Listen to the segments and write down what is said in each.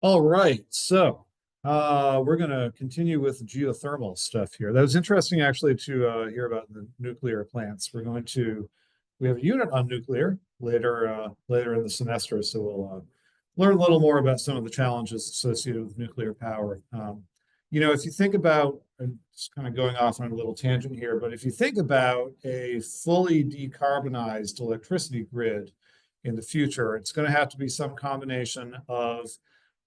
All right, so we're going to continue with the geothermal stuff here. That was interesting, actually, to hear about the nuclear plants. We have a unit on nuclear later in the semester, so we'll learn a little more about some of the challenges associated with nuclear power. If you think about, and just kind of going off on a little tangent here, but if you think about a fully decarbonized electricity grid in the future, it's going to have to be some combination of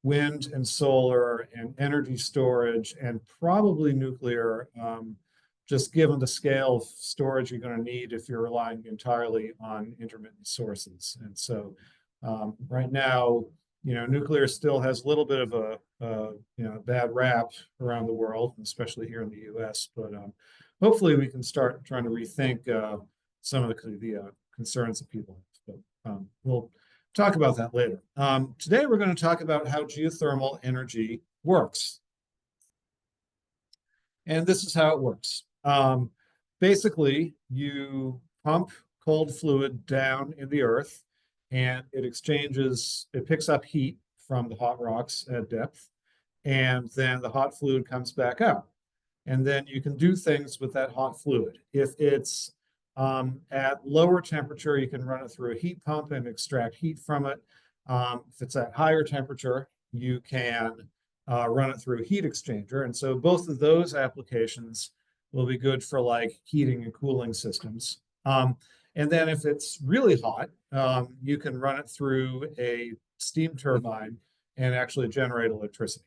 wind and solar and energy storage and probably nuclear, just given the scale of storage you're going to need if you're relying entirely on intermittent sources. And so right now, nuclear still has a little bit of a bad rap around the world, especially here in the U.S. But hopefully we can start trying to rethink some of the concerns that people have. But we'll talk about that later. Today, we're going to talk about how geothermal energy works. And this is how it works. Basically, you pump cold fluid down in the earth, and it picks up heat from the hot rocks at depth, and then the hot fluid comes back out. And then you can do things with that hot fluid. If it's at lower temperature, you can run it through a heat pump and extract heat from it. If it's at higher temperature, you can run it through a heat exchanger. And so both of those applications will be good for like heating and cooling systems. And then if it's really hot, you can run it through a steam turbine and actually generate electricity.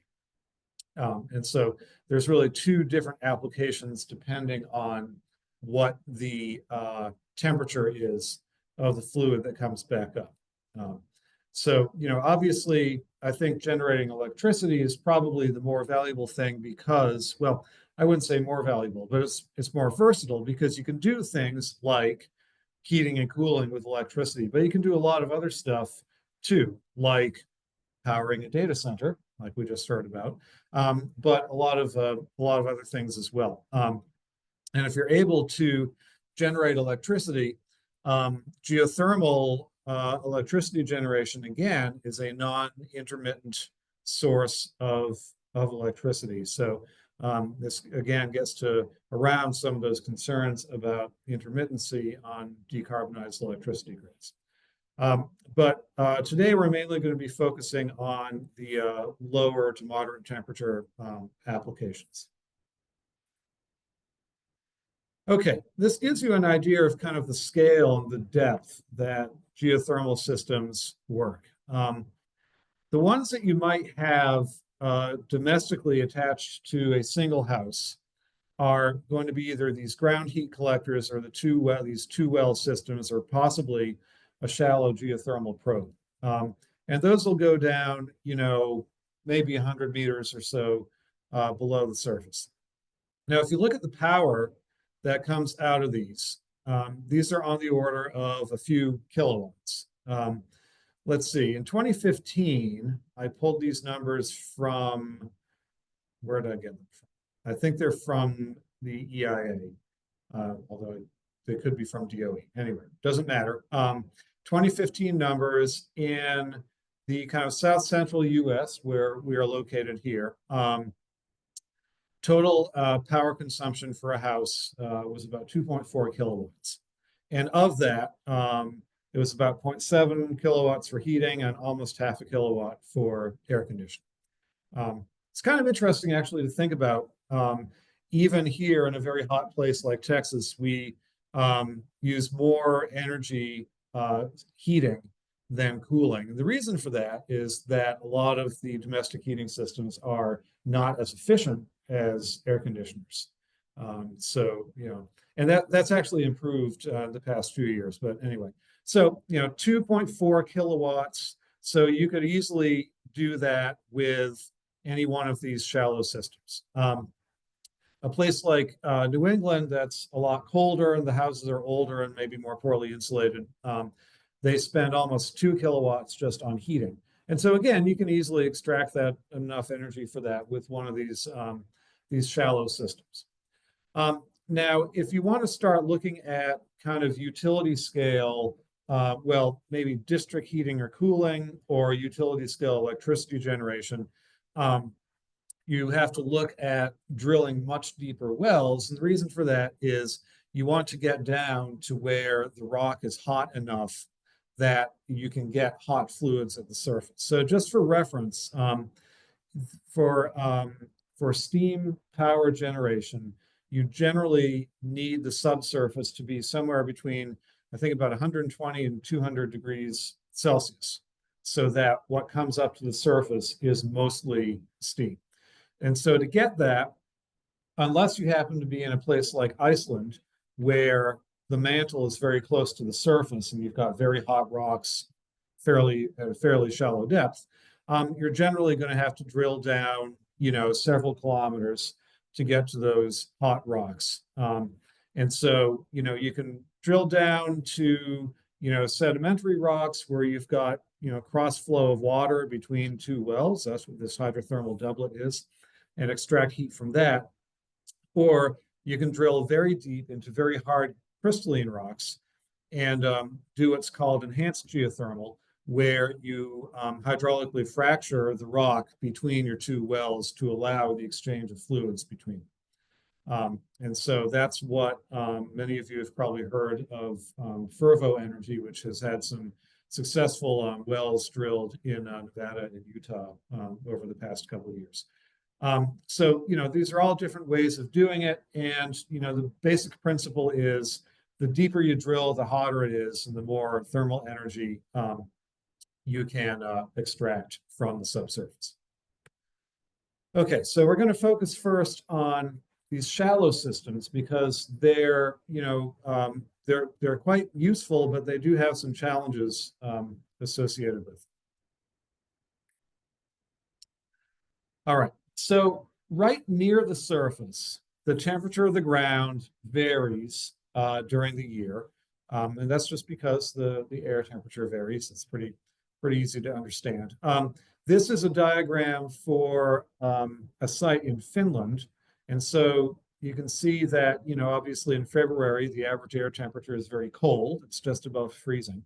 And so there's really two different applications depending on what the temperature is of the fluid that comes back up. Obviously, I think generating electricity is probably the more valuable thing because, well, I wouldn't say more valuable, but it's more versatile because you can do things like heating and cooling with electricity, but you can do a lot of other stuff too, like powering a data center, like we just heard about, but a lot of other things as well. And if you're able to generate electricity, geothermal electricity generation, again, is a non-intermittent source of electricity. So this, again, gets to around some of those concerns about intermittency on decarbonized electricity grids. But today, we're mainly going to be focusing on the lower to moderate temperature applications. Okay, this gives you an idea of kind of the scale and the depth that geothermal systems work. The ones that you might have domestically attached to a single house are going to be either these ground heat collectors or these two well systems, or possibly a shallow geothermal probe. And those will go down, maybe 100 meters or so below the surface. Now, if you look at the power that comes out of these are on the order of a few kilowatts. Let's see, in 2015, I pulled these numbers from, where did I get them from? I think they're from the EIA, although they could be from DOE. Anyway, doesn't matter. 2015 numbers in the kind of south central US, where we are located here. Total power consumption for a house was about 2.4 kilowatts. And of that, it was about 0.7 kilowatts for heating and almost half a kilowatt for air conditioning. It's kind of interesting, actually, to think about. Even here in a very hot place like Texas, we use more energy heating than cooling. And the reason for that is that a lot of the domestic heating systems are not as efficient as air conditioners. And that's actually improved the past few years. But anyway, 2.4 kilowatts. So you could easily do that with any one of these shallow systems. A place like New England, that's a lot colder and the houses are older and maybe more poorly insulated. They spend almost 2 kilowatts just on heating. And so again, you can easily extract that enough energy for that with one of these shallow systems. Now, if you want to start looking at kind of utility scale well, maybe district heating or cooling or utility scale electricity generation, you have to look at drilling much deeper wells. And the reason for that is you want to get down to where the rock is hot enough that you can get hot fluids at the surface. So just for reference, for um, for steam power generation, you generally need the subsurface to be somewhere between, I think, about 120 and 200 degrees Celsius, so that what comes up to the surface is mostly steam. And so to get that, unless you happen to be in a place like Iceland, where the mantle is very close to the surface and you've got very hot rocks at a fairly shallow depth, you're generally going to have to drill down, several kilometers to get to those hot rocks. And so, you can drill down to, sedimentary rocks where you've got, cross flow of water between two wells. That's what this hydrothermal doublet is, and extract heat from that. Or you can drill very deep into very hard crystalline rocks and do what's called enhanced geothermal, where you hydraulically fracture the rock between your two wells to allow the exchange of fluids between. And so that's what many of you have probably heard of Fervo Energy, which has had some successful wells drilled in Nevada and Utah over the past couple of years. So, these are all different ways of doing it. And, the basic principle is the deeper you drill, the hotter it is, and the more thermal energy you can extract from the subsurface. Okay, so we're going to focus first on these shallow systems because they're quite useful, but they do have some challenges associated with. All right. So right near the surface, the temperature of the ground varies during the year. And that's just because the air temperature varies. It's pretty easy to understand. This is a diagram for a site in Finland. And so you can see that, obviously in February, the average air temperature is very cold. It's just above freezing.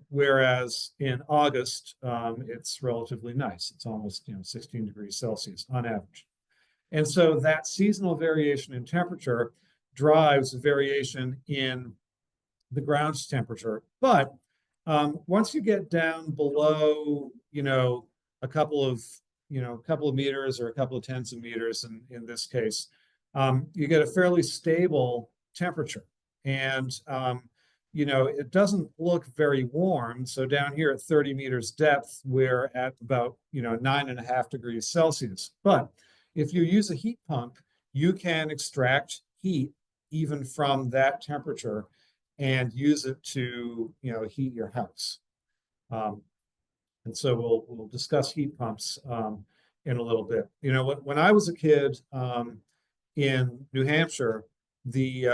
Whereas in August, it's relatively nice. It's almost 16 degrees Celsius on average. And so that seasonal variation in temperature drives a variation in the ground's temperature. But once you get down below, a couple of meters or a couple of tens of meters in this case, you get a fairly stable temperature. And it doesn't look very warm. So down here at 30 meters depth, we're at about 9.5 degrees Celsius. But if you use a heat pump, you can extract heat even from that temperature and use it to heat your house. And so we'll discuss heat pumps in a little bit. When I was a kid in New Hampshire, the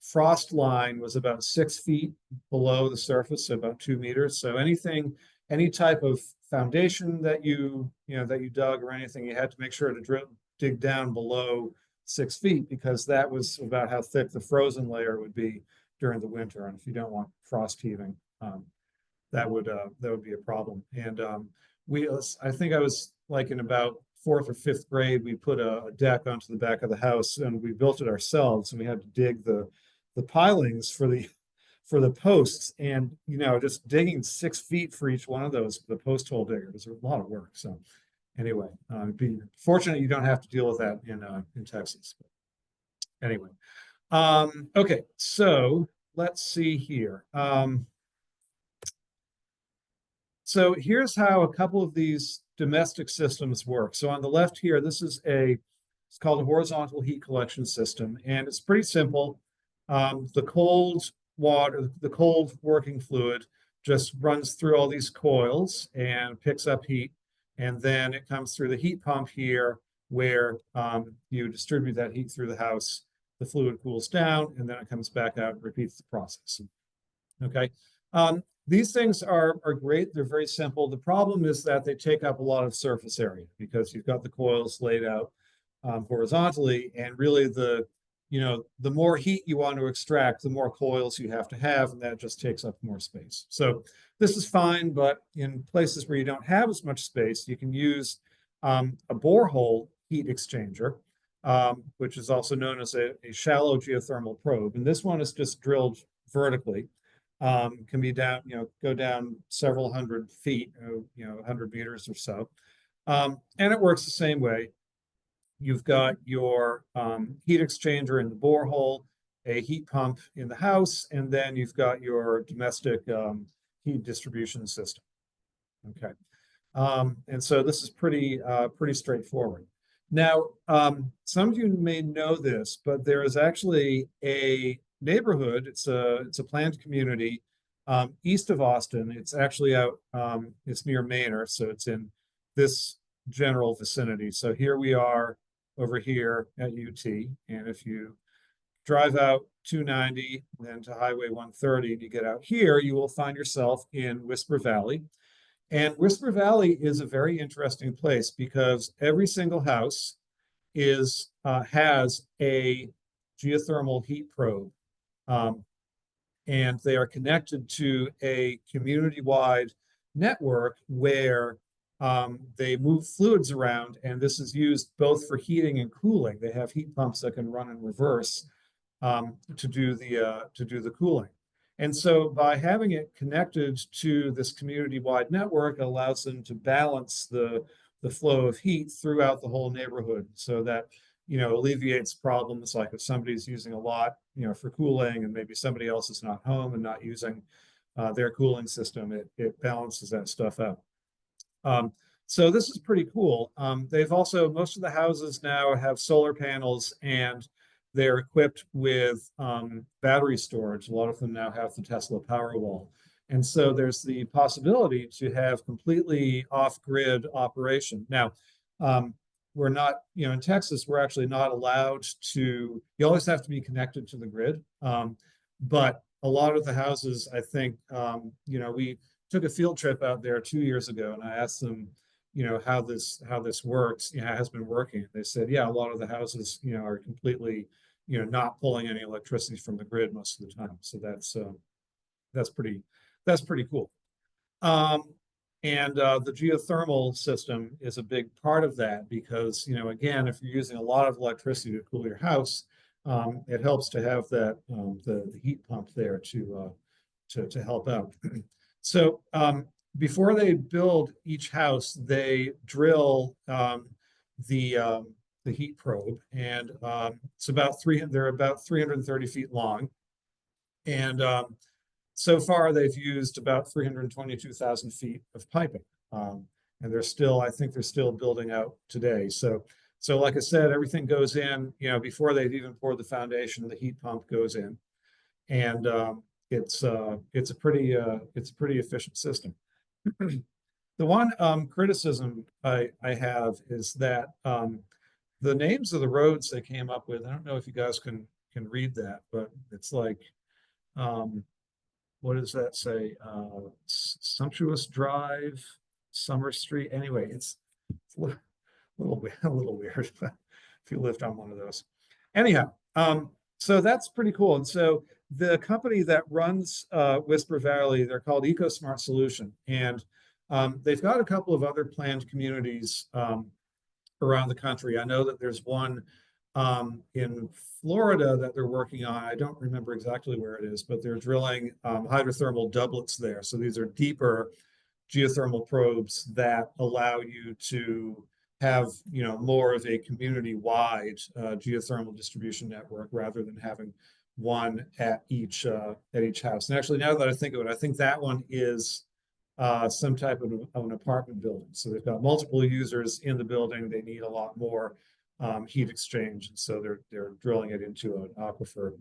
frost line was about 6 feet below the surface, so about 2 meters. So any type of foundation that you dug or anything, you had to make sure to dig down below 6 feet because that was about how thick the frozen layer would be during the winter. And if you don't want frost heaving, that would be a problem. And I think I was like in about 4th or 5th grade, we put a deck onto the back of the house and we built it ourselves. And we had to dig the pilings for the posts, and just digging 6 feet for each one of those, the post hole digger, was a lot of work. So anyway, be fortunate you don't have to deal with that in Texas. But anyway, okay, so let's see here. So here's how a couple of these domestic systems work. So on the left here, it's called a horizontal heat collection system, and it's pretty simple. The cold working fluid just runs through all these coils and picks up heat, and then it comes through the heat pump here, where you distribute that heat through the house. The fluid cools down, and then it comes back out and repeats the process. Okay. These things are great. They're very simple. The problem is that they take up a lot of surface area because you've got the coils laid out horizontally, and really the the more heat you want to extract, the more coils you have to have, and that just takes up more space. So this is fine, but in places where you don't have as much space, you can use a borehole heat exchanger, which is also known as a shallow geothermal probe. And this one is just drilled vertically. Can be down, go down several hundred feet, 100 meters or so. And it works the same way. You've got your heat exchanger in the borehole, a heat pump in the house, and then you've got your domestic heat distribution system. Okay. And so this is pretty straightforward. Now, some of you may know this, but there is actually a neighborhood. It's a planned community east of Austin. It's actually out. It's near Manor, so it's in this general vicinity. So here we are over here at UT, and if you drive out 290, then to Highway 130, and you get out here, you will find yourself in Whisper Valley. And Whisper Valley is a very interesting place because every single house has a geothermal heat probe, and they are connected to a community-wide network where they move fluids around, and this is used both for heating and cooling. They have heat pumps that can run in reverse to do the cooling. And so by having it connected to this community-wide network, it allows them to balance the flow of heat throughout the whole neighborhood so that, alleviates problems like if somebody's using a lot, for cooling and maybe somebody else is not home and not using their cooling system, it balances that stuff out. So this is pretty cool. They've also, most of the houses now have solar panels and they're equipped with battery storage. A lot of them now have the Tesla Powerwall. And so there's the possibility to have completely off-grid operation. Now, we're not, in Texas, we're actually not allowed to, you always have to be connected to the grid. But a lot of the houses, I think, we took a field trip out there 2 years ago, and I asked them, how this works, has been working. They said, yeah, a lot of the houses, are completely, not pulling any electricity from the grid most of the time. So that's pretty cool. And the geothermal system is a big part of that because, again, if you're using a lot of electricity to cool your house, it helps to have that the heat pump there to help out. So before they build each house, they drill the heat probe, and it's about they're about 330 feet long, and so far they've used about 322,000 feet of piping, and I think they're still building out today. So like I said, everything goes in, before they've even poured the foundation, the heat pump goes in, and it's a pretty efficient system. The one criticism I have is that the names of the roads they came up with, I don't know if you guys can read that, but it's like, what does that say? Sumptuous Drive, Summer Street. Anyway, it's a little weird if you lived on one of those. Anyhow, so that's pretty cool. And so the company that runs Whisper Valley, they're called EcoSmart Solution, and they've got a couple of other planned communities around the country. I know that there's one in Florida that they're working on. I don't remember exactly where it is, but they're drilling hydrothermal doublets there. So these are deeper geothermal probes that allow you to have, more of a community-wide geothermal distribution network rather than having one at each house. And actually, now that I think of it, I think that one is some type of an apartment building. So they've got multiple users in the building. They need a lot more heat exchange, and so they're drilling it into an aquifer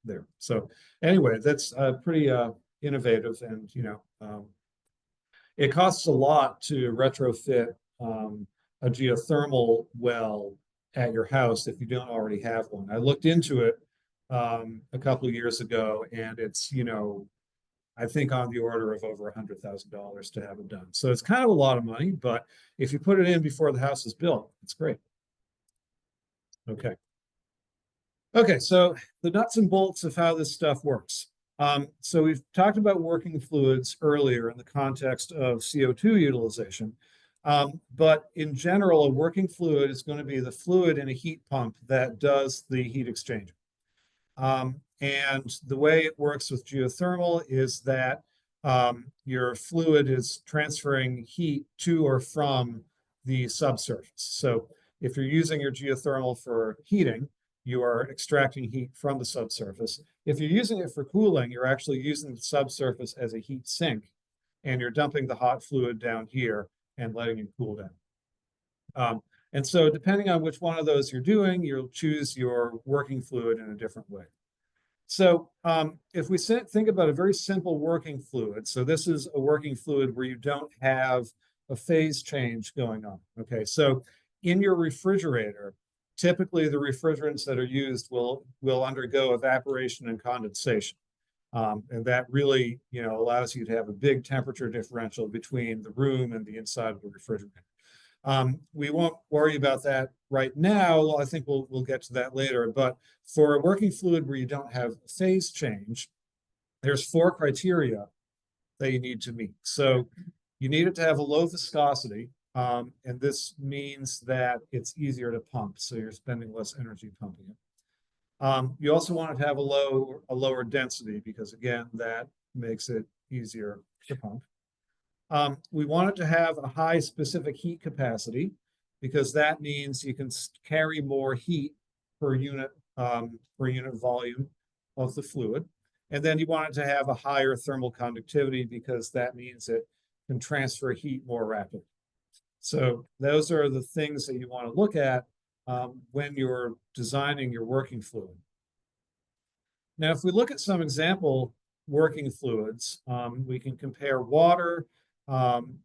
there. So anyway, that's pretty innovative, and it costs a lot to retrofit a geothermal well at your house if you don't already have one. I looked into it a couple of years ago, and it's I think on the order of over $100,000 to have it done. So it's kind of a lot of money, but if you put it in before the house is built, it's great. Okay. Okay, so the nuts and bolts of how this stuff works. So we've talked about working fluids earlier in the context of CO2 utilization. But in general, a working fluid is going to be the fluid in a heat pump that does the heat exchange. And the way it works with geothermal is that your fluid is transferring heat to or from the subsurface. So if you're using your geothermal for heating, you are extracting heat from the subsurface. If you're using it for cooling, you're actually using the subsurface as a heat sink, and you're dumping the hot fluid down here and letting it cool down. And so depending on which one of those you're doing, you'll choose your working fluid in a different way. So if we think about a very simple working fluid, so this is a working fluid where you don't have a phase change going on. Okay, so in your refrigerator, typically the refrigerants that are used will undergo evaporation and condensation. And that really, allows you to have a big temperature differential between the room and the inside of the refrigerator. We won't worry about that right now. I think we'll get to that later. But for a working fluid where you don't have phase change, there's 4 criteria that you need to meet. So you need it to have a low viscosity, and this means that it's easier to pump, so you're spending less energy pumping it. You also want it to have a lower density because again, that makes it easier to pump. We want it to have a high specific heat capacity because that means you can carry more heat per unit volume of the fluid. And then you want it to have a higher thermal conductivity because that means it can transfer heat more rapidly. So those are the things that you want to look at when you're designing your working fluid. Now, if we look at some example working fluids, we can compare water,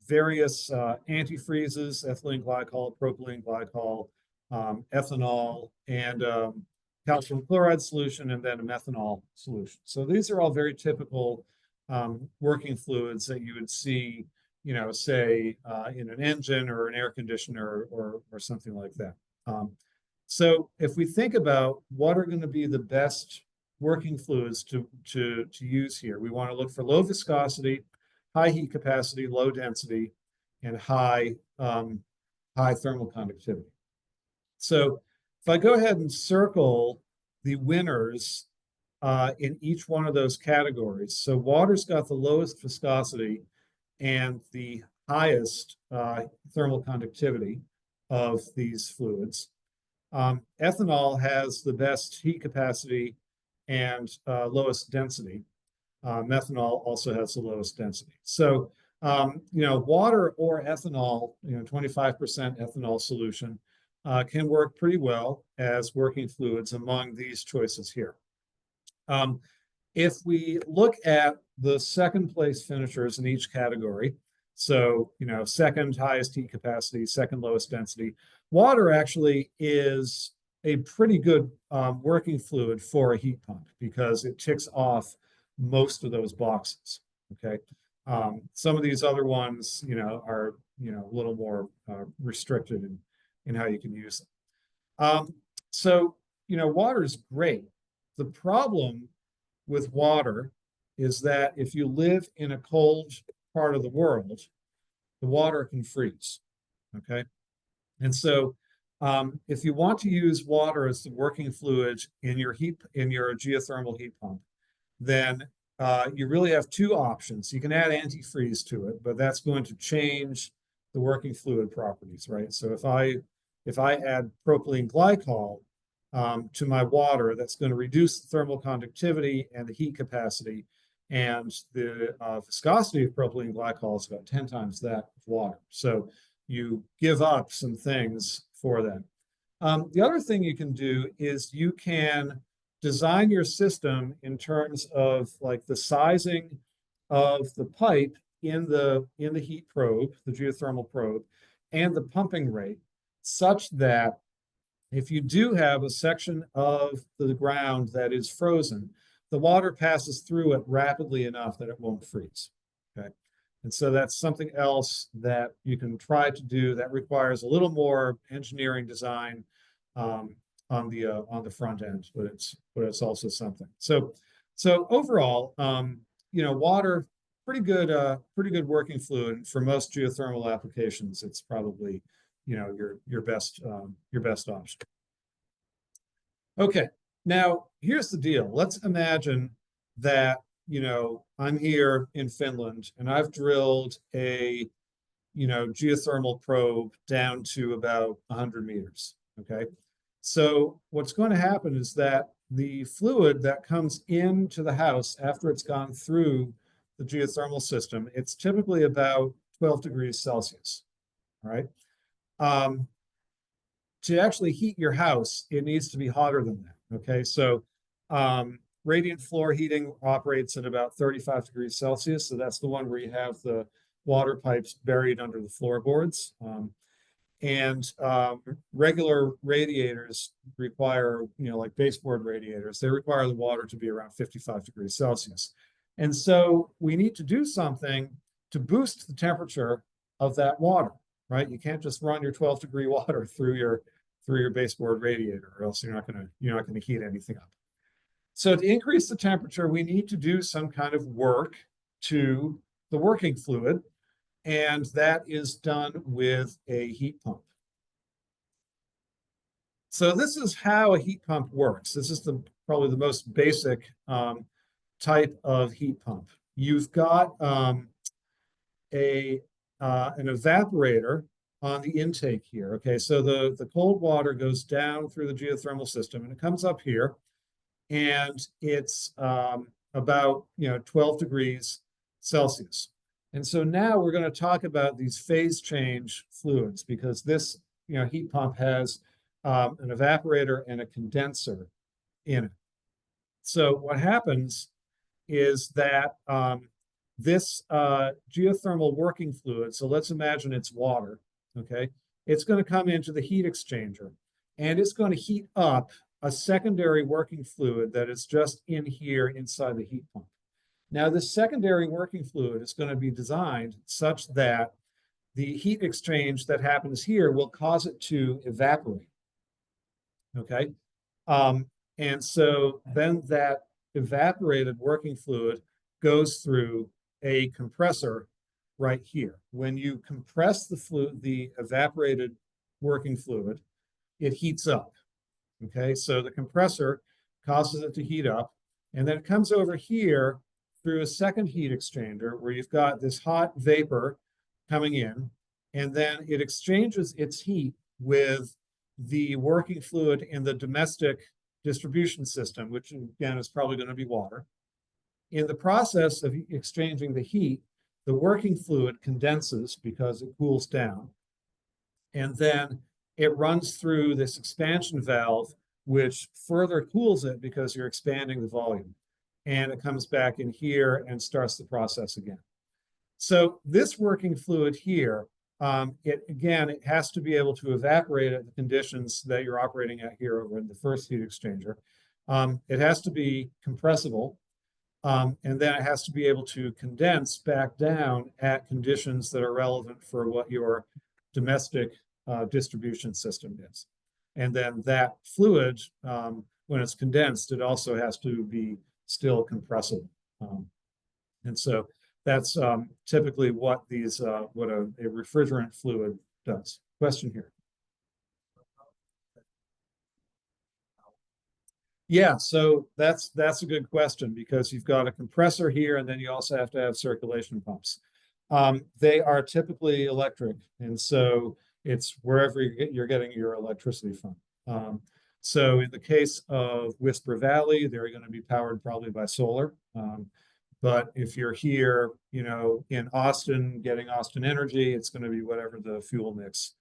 various antifreezes, ethylene glycol, propylene glycol, ethanol, and calcium chloride solution, and then a methanol solution. So these are all very typical working fluids that you would see, say in an engine or an air conditioner or something like that. So if we think about what are going to be the best working fluids to use here, we want to look for low viscosity, high heat capacity, low density, and high thermal conductivity. So if I go ahead and circle the winners in each one of those categories, so water's got the lowest viscosity and the highest thermal conductivity of these fluids. Ethanol has the best heat capacity and lowest density. Methanol also has the lowest density. So, water or ethanol, 25% ethanol solution can work pretty well as working fluids among these choices here. If we look at the second place finishers in each category, so, second highest heat capacity, second lowest density, water actually is a pretty good working fluid for a heat pump because it ticks off most of those boxes. Okay. Some of these other ones, are, a little more restricted in how you can use them. So, water is great. The problem with water is that if you live in a cold part of the world, the water can freeze. Okay. And so if you want to use water as the working fluid in your geothermal heat pump, then you really have 2 options. You can add antifreeze to it, but that's going to change the working fluid properties, right? So if I add propylene glycol to my water, that's going to reduce the thermal conductivity and the heat capacity, and the viscosity of propylene glycol is about 10 times that of water. So you give up some things for that. The other thing you can do is you can design your system in terms of like the sizing of the pipe in the heat probe, the geothermal probe, and the pumping rate, such that if you do have a section of the ground that is frozen, the water passes through it rapidly enough that it won't freeze. Okay. And so that's something else that you can try to do that requires a little more engineering design on on the front end, but it's also something. So overall, water, pretty good working fluid for most geothermal applications. It's probably, your best option. Okay, now here's the deal. Let's imagine that, I'm here in Finland and I've drilled a, geothermal probe down to about 100 meters. Okay. So what's going to happen is that the fluid that comes into the house after it's gone through the geothermal system, it's typically about 12 degrees Celsius. All right. To actually heat your house, it needs to be hotter than that. Okay. So radiant floor heating operates at about 35 degrees Celsius. So that's the one where you have the water pipes buried under the floorboards. And regular radiators require, like baseboard radiators, they require the water to be around 55 degrees Celsius. And so we need to do something to boost the temperature of that water, right? You can't just run your 12-degree water through your baseboard radiator, or else you're not gonna heat anything up. So to increase the temperature, we need to do some kind of work to the working fluid, and that is done with a heat pump. So this is how a heat pump works. This is probably the most basic type of heat pump. You've got an evaporator on the intake here. Okay, so the cold water goes down through the geothermal system and it comes up here, and it's about 12 degrees Celsius. And so now we're going to talk about these phase change fluids, because this heat pump has an evaporator and a condenser in it. So what happens is that this geothermal working fluid, so let's imagine it's water, okay? It's going to come into the heat exchanger, and it's going to heat up a secondary working fluid that is just in here inside the heat pump. Now, this secondary working fluid is going to be designed such that the heat exchange that happens here will cause it to evaporate, okay? And so then that evaporated working fluid goes through a compressor right here. When you compress the evaporated working fluid, it heats up. Okay, so the compressor causes it to heat up, and then it comes over here through a second heat exchanger where you've got this hot vapor coming in, and then it exchanges its heat with the working fluid in the domestic distribution system, which again is probably going to be water. In the process of exchanging the heat, the working fluid condenses because it cools down, and then it runs through this expansion valve, which further cools it because you're expanding the volume. And it comes back in here and starts the process again. So this working fluid here, it has to be able to evaporate at the conditions that you're operating at here over in the first heat exchanger. It has to be compressible, and then it has to be able to condense back down at conditions that are relevant for what your domestic distribution system is. And then that fluid, when it's condensed, it also has to be still compressible. And so that's typically what a refrigerant fluid does. Question here. Yeah, so that's a good question, because you've got a compressor here, and then you also have to have circulation pumps. They are typically electric, and so it's wherever you're getting your electricity from. So in the case of Whisper Valley, they're going to be powered probably by solar. But if you're here, in Austin, getting Austin Energy, it's going to be whatever the fuel mix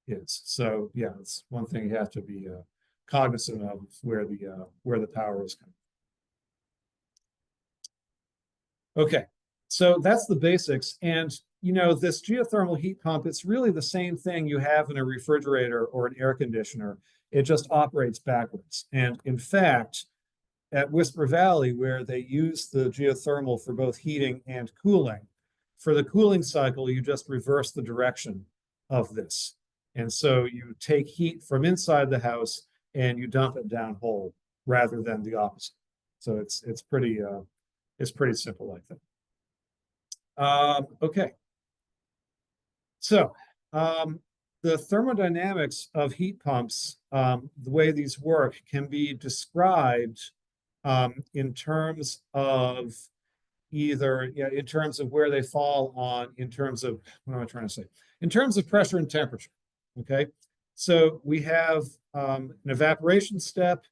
is. So yeah, it's one thing you have to be cognizant of where the power is coming. Okay, so that's the basics. And this geothermal heat pump, it's really the same thing you have in a refrigerator or an air conditioner. It just operates backwards. And in fact, at Whisper Valley, where they use the geothermal for both heating and cooling, for the cooling cycle, you just reverse the direction of this. And so you take heat from inside the house and you dump it down hole rather than the opposite. So it's pretty simple like that. Okay. So the thermodynamics of heat pumps, the way these work, can be described in terms of in terms of where they fall on, in terms of, what am I trying to say? In terms of pressure and temperature, okay? So we have an evaporation step,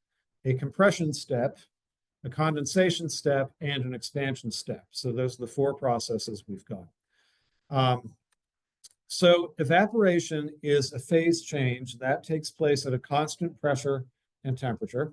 a compression step, a condensation step, and an expansion step. So those are the four processes we've got. So evaporation is a phase change that takes place at a constant pressure and temperature.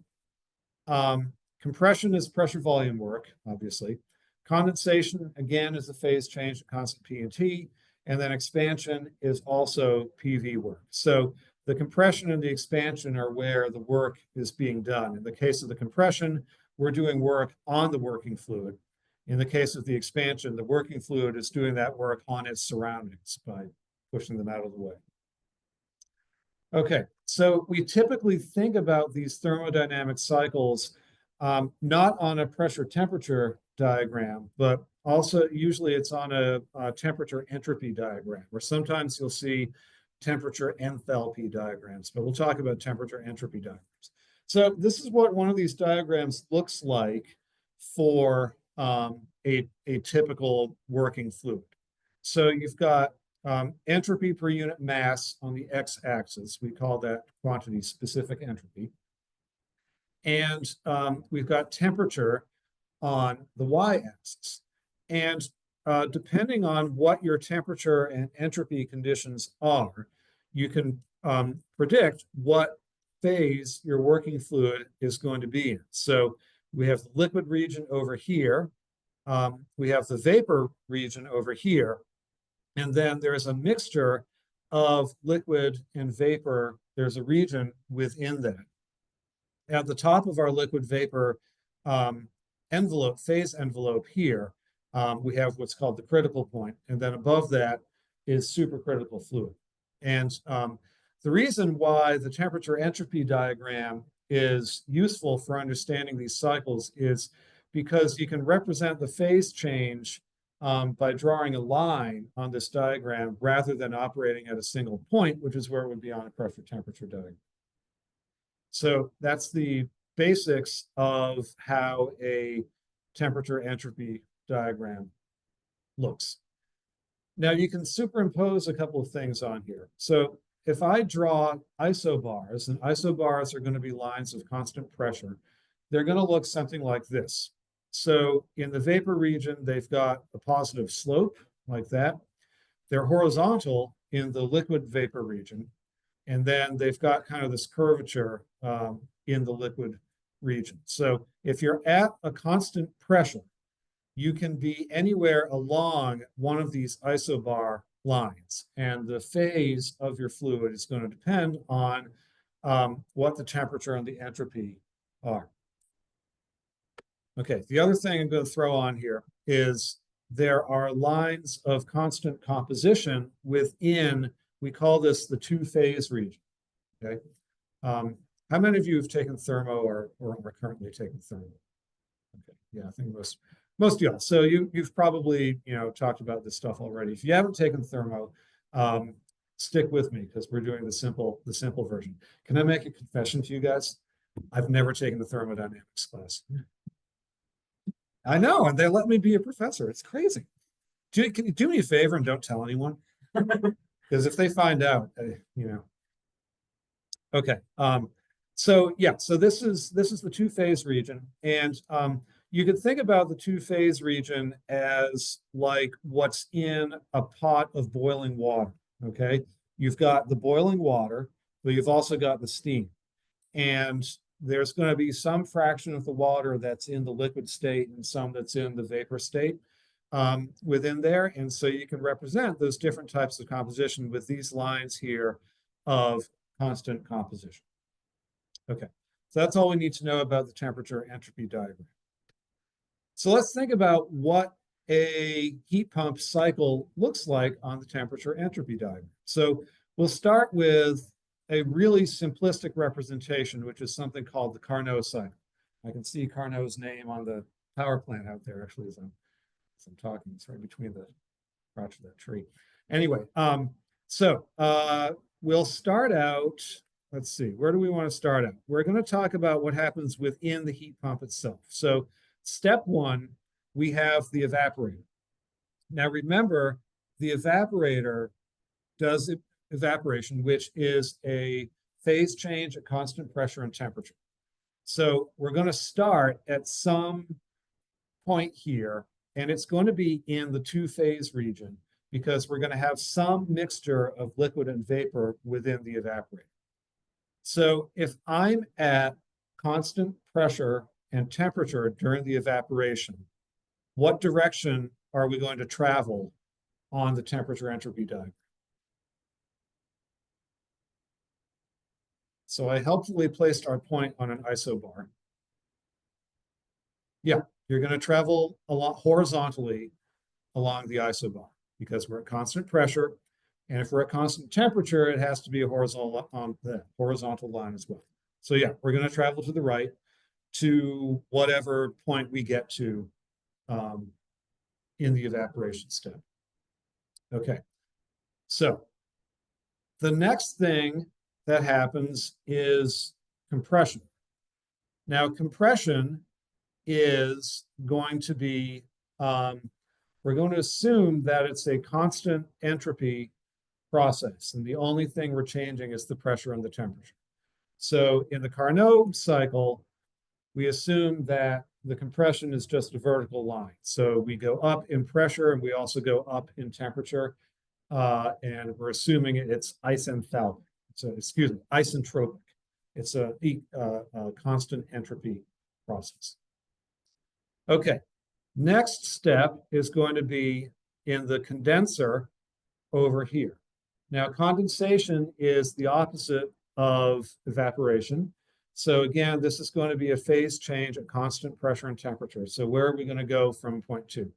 Compression is pressure volume work, obviously. Condensation, again, is a phase change at constant P and T. And then expansion is also PV work. So the compression and the expansion are where the work is being done. In the case of the compression, we're doing work on the working fluid. In the case of the expansion, the working fluid is doing that work on its surroundings by pushing them out of the way. Okay, so we typically think about these thermodynamic cycles not on a pressure temperature diagram, but also usually it's on a temperature entropy diagram, or sometimes you'll see temperature enthalpy diagrams, but we'll talk about temperature entropy diagrams. So this is what one of these diagrams looks like for a typical working fluid. So you've got entropy per unit mass on the x-axis. We call that quantity specific entropy. And we've got temperature on the y-axis. And depending on what your temperature and entropy conditions are, you can predict what phase your working fluid is going to be in. So we have the liquid region over here. We have the vapor region over here. And then there's a mixture of liquid and vapor. There's a region within that. At the top of our liquid vapor phase envelope here, we have what's called the critical point. And then above that is supercritical fluid. And the reason why the temperature entropy diagram is useful for understanding these cycles is because you can represent the phase change by drawing a line on this diagram rather than operating at a single point, which is where it would be on a pressure temperature diagram. So that's the basics of how a temperature entropy diagram looks. Now you can superimpose a couple of things on here. So if I draw isobars, and isobars are going to be lines of constant pressure, they're going to look something like this. So in the vapor region, they've got a positive slope like that. They're horizontal in the liquid vapor region. And then they've got kind of this curvature in the liquid region. So if you're at a constant pressure, you can be anywhere along one of these isobar lines. And the phase of your fluid is going to depend on what the temperature and the entropy are. Okay, the other thing I'm going to throw on here is there are lines of constant composition within, we call this the two-phase region, okay? How many of you have taken thermo or are currently taking thermo? Okay, yeah, I think most of y'all. So you've probably, talked about this stuff already. If you haven't taken thermo, stick with me because we're doing the simple version. Can I make a confession to you guys? I've never taken the thermodynamics class. I know, and they let me be a professor. It's crazy. Can you do me a favor and don't tell anyone? Because if they find out, Okay. So this is the two-phase region, and you could think about the two-phase region as like what's in a pot of boiling water. Okay, you've got the boiling water, but you've also got the steam, and there's going to be some fraction of the water that's in the liquid state and some that's in the vapor state within there. And so you can represent those different types of composition with these lines here of constant composition. Okay, so that's all we need to know about the temperature entropy diagram. So let's think about what a heat pump cycle looks like on the temperature entropy diagram. So we'll start with a really simplistic representation, which is something called the Carnot cycle. I can see Carnot's name on the power plant out there, actually, as I'm talking. It's right between the crotch of that tree. Anyway, we'll start out. Let's see, where do we want to start out? We're going to talk about what happens within the heat pump itself. So step one, we have the evaporator. Now remember, the evaporator does evaporation, which is a phase change at constant pressure and temperature. So we're going to start at some point here, and it's going to be in the two-phase region because we're going to have some mixture of liquid and vapor within the evaporator. So if I'm at constant pressure and temperature during the evaporation, what direction are we going to travel on the temperature entropy diagram? So I helpfully placed our point on an isobar. Yeah, you're going to travel a lot horizontally along the isobar because we're at constant pressure. And if we're at constant temperature, it has to be a horizontal on the horizontal line as well. So yeah, we're going to travel to the right to whatever point we get to in the evaporation step. Okay, so the next thing that happens is compression. Now, compression is going to be, we're going to assume that it's a constant entropy process, and the only thing we're changing is the pressure and the temperature. So in the Carnot cycle, we assume that the compression is just a vertical line. So we go up in pressure and we also go up in temperature, and we're assuming it's isenthalpic. So excuse me, isentropic. It's a constant entropy process. Okay, next step is going to be in the condenser over here. Now, condensation is the opposite of evaporation. So again, this is going to be a phase change at constant pressure and temperature. So where are we going to go from point two?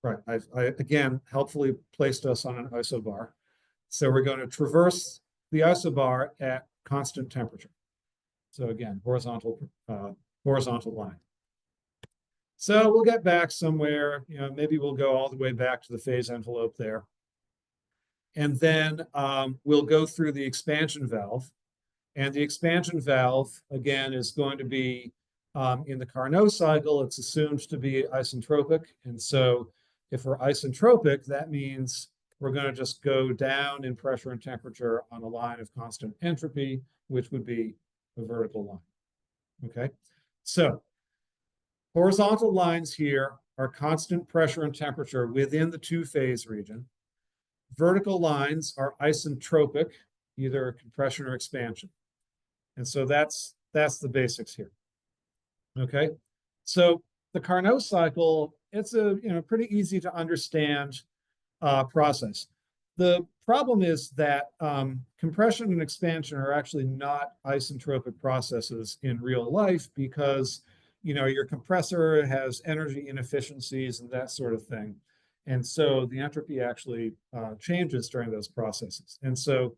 Right, I again helpfully placed us on an isobar. So we're going to traverse the isobar at constant temperature. So again, horizontal line. So we'll get back somewhere, maybe we'll go all the way back to the phase envelope there. And then we'll go through the expansion valve. And the expansion valve, again, is going to be in the Carnot cycle, it's assumed to be isentropic. And so if we're isentropic, that means we're going to just go down in pressure and temperature on a line of constant entropy, which would be a vertical line. Okay, so horizontal lines here are constant pressure and temperature within the two-phase region. Vertical lines are isentropic, either compression or expansion. And so that's the basics here. Okay, so the Carnot cycle, it's a pretty easy to understand process. The problem is that compression and expansion are actually not isentropic processes in real life because your compressor has energy inefficiencies and that sort of thing. And so the entropy actually changes during those processes. And so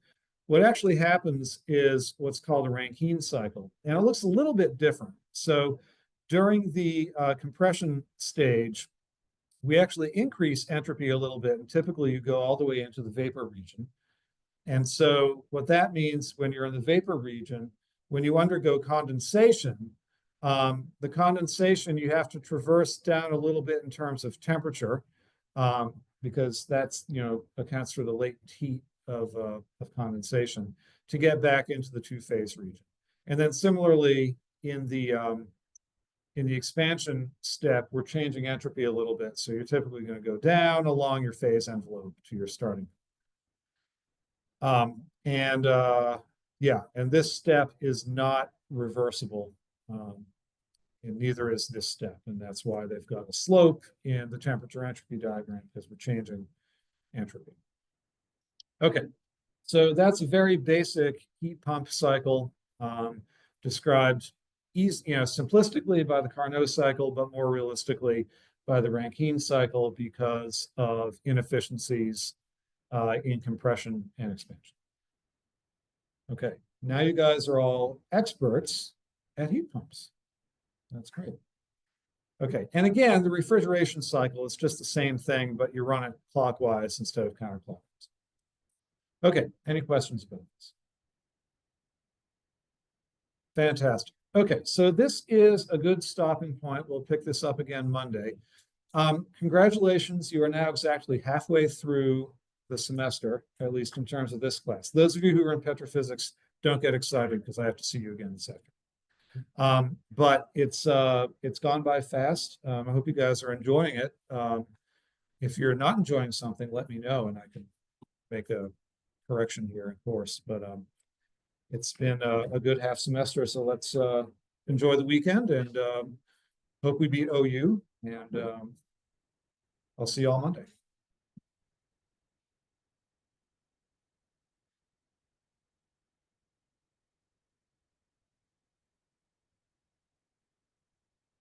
what actually happens is what's called a Rankine cycle. And it looks a little bit different. So during the compression stage, we actually increase entropy a little bit. And typically you go all the way into the vapor region. And so what that means when you're in the vapor region, when you undergo condensation, the condensation, you have to traverse down a little bit in terms of temperature, because that's, accounts for the latent heat of condensation to get back into the two-phase region. And then similarly, in the expansion step, we're changing entropy a little bit. So you're typically going to go down along your phase envelope to your starting. And this step is not reversible. And neither is this step. And that's why they've got a slope in the temperature entropy diagram, because we're changing entropy. Okay, so that's a very basic heat pump cycle described simplistically by the Carnot cycle, but more realistically by the Rankine cycle because of inefficiencies in compression and expansion. Okay, now you guys are all experts at heat pumps. That's great. Okay, and again, the refrigeration cycle is just the same thing, but you run it clockwise instead of counterclockwise. Okay, any questions about this? Fantastic. Okay, so this is a good stopping point. We'll pick this up again Monday. Congratulations, you are now exactly halfway through the semester, at least in terms of this class. Those of you who are in petrophysics, don't get excited because I have to see you again this afternoon. But it's gone by fast. I hope you guys are enjoying it. If you're not enjoying something, let me know and I can make a correction here, of course. But it's been a good half semester, so let's enjoy the weekend and hope we beat OU. And I'll see you all Monday.